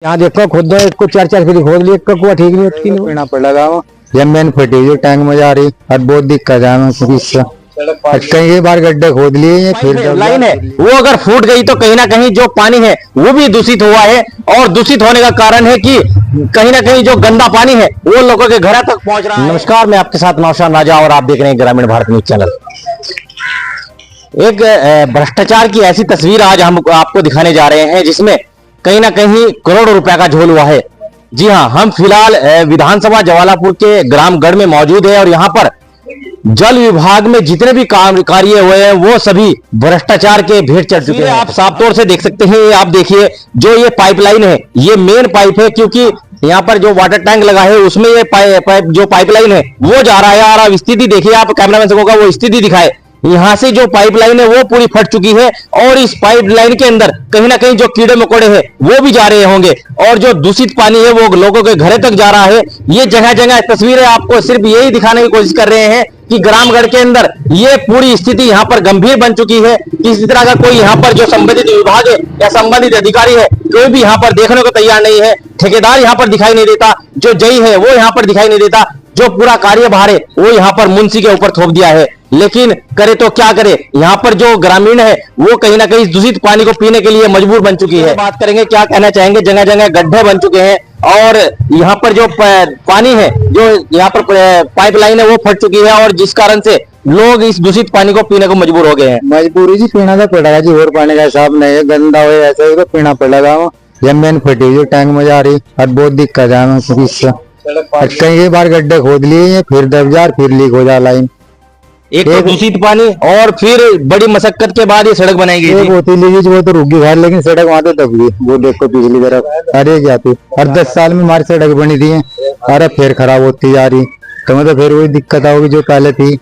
यहाँ देखो खुद इसको 4-4 फीट खोद लिए, एक कुआ ठीक नहीं होती नहीं पीना पड़ लगा वो जमीन फटी हुई टैंक में जा रही और बहुत दिक्कत है इससे। कई बार गड्ढे खोद लिए फिर लाइन है वो अगर फूट गई तो कहीं ना कहीं जो पानी है वो भी दूषित हुआ है और दूषित होने का कारण है कि कहीं ना कहीं जो गंदा पानी है वो लोगों के घर तक पहुंच रहा है। नमस्कार, मैं आपके साथ नौशाद राजा और आप देख रहे हैं ग्रामीण भारत न्यूज चैनल। एक भ्रष्टाचार की ऐसी तस्वीर आज हम आपको दिखाने जा रहे हैं जिसमें कहीं ना कहीं करोड़ों रुपए का झोल हुआ है। जी हां, हम फिलहाल विधानसभा जवालापुर के ग्राम गढ़ में मौजूद है और यहाँ पर जल विभाग में जितने भी कार्य हुए हैं वो सभी भ्रष्टाचार के भेंट चढ़ चुके हैं। आप साफ तौर से देख सकते हैं, आप देखिए जो ये पाइपलाइन है ये मेन पाइप है, क्योंकि यहाँ पर जो वाटर टैंक लगा है उसमें ये पाइप जो पाइपलाइन है वो जा रहा है। और आप स्थिति देखिए, आप कैमरामैन से होगा वो स्थिति दिखाए। यहाँ से जो पाइपलाइन है वो पूरी फट चुकी है और इस पाइपलाइन के अंदर कहीं ना कहीं जो कीड़े मकोड़े हैं वो भी जा रहे होंगे और जो दूषित पानी है वो लोगों के घरों तक जा रहा है। ये जगह जगह तस्वीरें आपको सिर्फ यही दिखाने की कोशिश कर रहे हैं कि ग्रामगढ़ के अंदर ये पूरी स्थिति यहाँ पर गंभीर बन चुकी है। किसी तरह का कोई यहाँ पर जो संबंधित विभाग है या संबंधित अधिकारी है कोई भी यहाँ पर देखने को तैयार नहीं है। ठेकेदार यहाँ पर दिखाई नहीं देता, जो जई है वो यहाँ पर दिखाई नहीं देता, जो पूरा कार्यभार है वो यहाँ पर मुंशी के ऊपर थोप दिया है। लेकिन करे तो क्या करे, यहाँ पर जो ग्रामीण है वो कहीं ना कहीं दूषित पानी को पीने के लिए मजबूर बन चुकी है। बात करेंगे क्या कहना चाहेंगे, जगह जगह गड्ढे बन चुके हैं और यहाँ पर जो पानी है जो यहाँ पर पाइपलाइन है वो फट चुकी है और जिस कारण से लोग इस दूषित पानी को पीने को मजबूर हो गए हैं। मजबूरी जी पीना तो पड़ेगा जी, और पानी का हिसाब नहीं है, गंदा हो ऐसा ही तो पीना पड़ेगा। वो जमीन फटी हुई टैंक में जा रही और बहुत दिक्कत है इससे। कई बार गड्ढे खोद लिए फिर दब जा फिर लीक हो जा लाइन। एक तो दूषित पानी और फिर बड़ी मशक्कत के बाद ये सड़क बनाई गई थी। होती लीजिए वो तो रुकी घर, लेकिन सड़क वहां तो दब गई। वो देखो पिछली तरफ अरे जाती और 10 साल में हमारी सड़क बनी थी, अरे फिर खराब होती जा रही। तो मतलब फिर वही दिक्कत होगी जो पहले थी।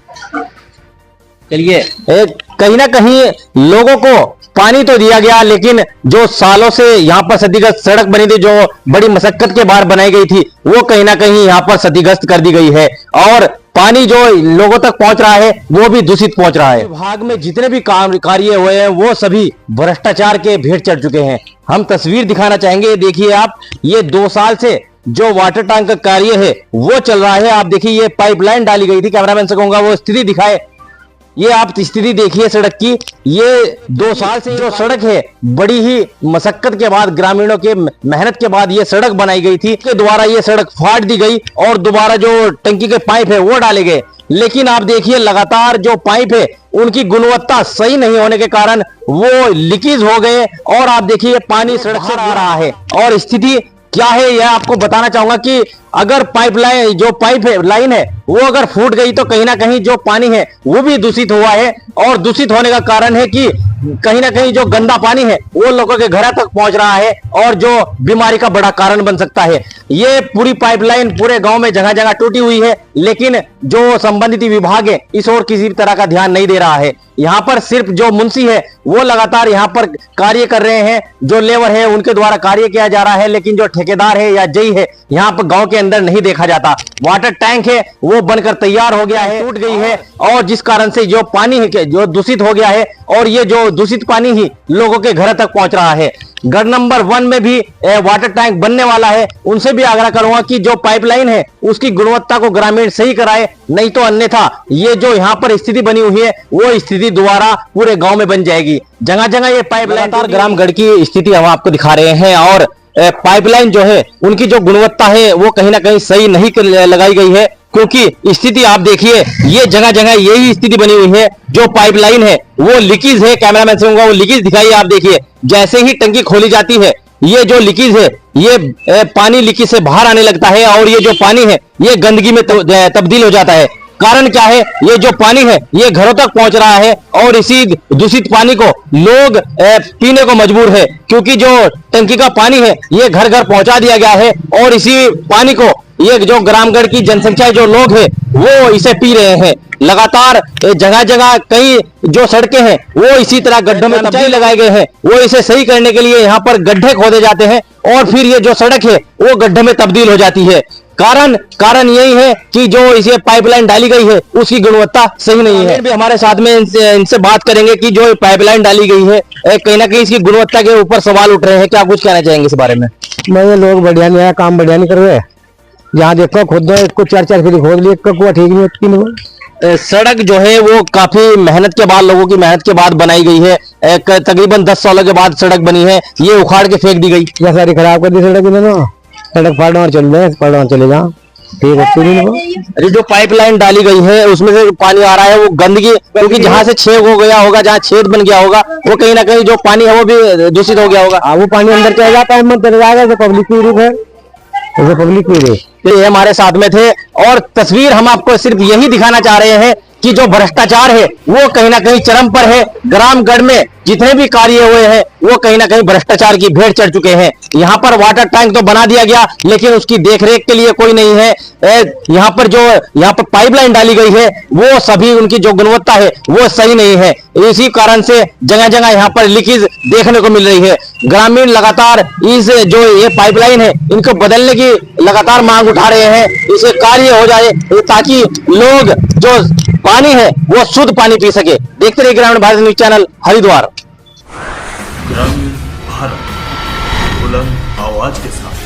चलिए, कहीं ना कहीं लोगों को पानी तो दिया गया, लेकिन जो सालों से यहाँ पर क्षतिग्रस्त सड़क बनी थी, जो बड़ी मशक्कत के बाद बनाई गई थी, वो कहीं ना कहीं यहाँ पर क्षतिग्रस्त कर दी गई है और पानी जो लोगों तक पहुंच रहा है वो भी दूषित पहुंच रहा है। विभाग में जितने भी कार्य हुए हैं वो सभी भ्रष्टाचार के भेंट चढ़ चुके हैं। हम तस्वीर दिखाना चाहेंगे, देखिए आप, ये 2 साल से जो वाटर टैंक का कार्य है वो चल रहा है। आप देखिए ये पाइपलाइन डाली गई थी, कैमरामैन से कहूंगा वो स्थिति दिखाए। ये आप स्थिति देखिए सड़क की, ये 2 साल से जो सड़क है बड़ी ही मशक्कत के बाद, ग्रामीणों के मेहनत के बाद ये सड़क बनाई गई थी। के द्वारा ये सड़क फाड़ दी गई और दोबारा जो टंकी के पाइप है वो डाले गए। लेकिन आप देखिए लगातार जो पाइप है उनकी गुणवत्ता सही नहीं होने के कारण वो लीकेज हो गए और आप देखिए पानी सड़क से आ रहा है। और स्थिति क्या है यह आपको बताना चाहूंगा कि अगर पाइपलाइन जो लाइन है वो अगर फूट गई तो कहीं ना कहीं जो पानी है वो भी दूषित हुआ है और दूषित होने का कारण है कि कहीं ना कहीं जो गंदा पानी है वो लोगों के घर तक पहुंच रहा है और जो बीमारी का बड़ा कारण बन सकता है। ये पूरी पाइपलाइन पूरे गांव में जगह जगह टूटी हुई है, लेकिन जो संबंधित विभाग है इस ओर किसी तरह का ध्यान नहीं दे रहा है। यहाँ पर सिर्फ जो मुंशी है वो लगातार यहाँ पर कार्य कर रहे हैं, जो लेबर है उनके द्वारा कार्य किया जा रहा है, लेकिन जो ठेकेदार है या जई है यहाँ पर गांव के अंदर नहीं देखा जाता। वाटर टैंक है वो बनकर तैयार हो गया है, टूट गई है और जिस कारण से जो पानी है जो दूषित हो गया है और ये जो दूषित पानी ही लोगों के घर तक पहुंच रहा है। गढ़ नंबर 1 में भी वाटर टैंक बनने वाला है, उनसे भी आग्रह करूंगा कि जो पाइपलाइन है उसकी गुणवत्ता को ग्रामीण सही कराए, नहीं तो अन्यथा ये जो यहाँ पर स्थिति बनी हुई है वो स्थिति दोबारा पूरे गांव में बन जाएगी। जगह जगह ये पाइपलाइन ग्रामगढ़ की स्थिति हम आपको दिखा रहे हैं और पाइपलाइन जो है उनकी जो गुणवत्ता है वो कहीं ना कहीं सही नहीं लगाई गई है, क्योंकि स्थिति आप देखिए ये जगह जगह यही स्थिति बनी हुई है। जो पाइपलाइन है वो लीकेज है, कैमरामैन से वो लीकेज दिखाइए। आप देखिए जैसे ही टंकी खोली जाती है ये जो लीकेज है ये पानी लीकेज से बाहर आने लगता है और ये जो पानी है ये गंदगी में तब्दील हो जाता है। कारण क्या है, ये जो पानी है ये घरों तक पहुंच रहा है और इसी दूषित पानी को लोग पीने को मजबूर है, क्योंकि जो टंकी का पानी है ये घर घर पहुंचा दिया गया है और इसी पानी को ये जो ग्रामगढ़ की जनसंख्या जो लोग हैं वो इसे पी रहे हैं। लगातार जगह जगह कई जो सड़कें हैं वो इसी तरह गड्ढों में तब्दील लगाए गए हैं, वो इसे सही करने के लिए यहाँ पर गड्ढे खोदे जाते हैं और फिर ये जो सड़क है वो गड्ढे में तब्दील हो जाती है। कारण यही है कि जो इसे पाइपलाइन डाली गई है उसकी गुणवत्ता सही नहीं है। भी हमारे साथ में इनसे बात करेंगे कि जो पाइपलाइन डाली गई है कहीं ना कहीं इसकी गुणवत्ता के ऊपर सवाल उठ रहे हैं, क्या कुछ कहना चाहेंगे इस बारे में? मैं लोग बढ़िया नहीं है, काम बढ़िया नहीं कर रहे। जहाँ देखो खुद को 4-4 फीट खोद लिए, कुआ ठीक नहीं होती नहीं। सड़क जो है वो काफी मेहनत के बाद, लोगों की मेहनत के बाद बनाई गई है। तकरीबन 10 सालों के बाद सड़क बनी है, ये उखाड़ के फेंक दी गई। क्या सारी खराब कर दी सड़क इन्होंने। सड़क फाड़ चल रहे, फाड़ चलेगा, ठीक होती नहीं। अरे जो पाइपलाइन डाली गई है उसमें से पानी आ रहा है वो गंदगी, क्योंकि जहाँ से छेद हो गया होगा, जहाँ छेद बन गया होगा, वो कहीं ना कहीं जो पानी है वो भी दूषित हो गया होगा। वो पानी अंदर चला जाता है, मत चला जाएगा, पब्लिक पी रही है, पब्लिक पी रही। तो ये हमारे साथ में थे और तस्वीर हम आपको सिर्फ यही दिखाना चाह रहे हैं कि जो भ्रष्टाचार है वो कहीं ना कहीं चरम पर है। ग्रामगढ़ में जितने भी कार्य हुए हैं वो कहीं ना कहीं भ्रष्टाचार की भेंट चढ़ चुके हैं। यहाँ पर वाटर टैंक तो बना दिया गया लेकिन उसकी देखरेख के लिए कोई नहीं है। यहाँ पर पाइपलाइन डाली गई है वो सभी उनकी जो गुणवत्ता है वो सही नहीं है। इसी कारण से जगह जगह यहाँ पर लीकेज देखने को मिल रही है। ग्रामीण लगातार इस जो ये पाइपलाइन है इनको बदलने की लगातार मांग उठा रहे हैं, इसे कार्य हो जाए ताकि लोग जो पानी है वो शुद्ध पानी पी सके। देखते रहिए ग्रामीण भारत न्यूज चैनल हरिद्वार। ग्रामीण भारत बुलंद आवाज के साथ।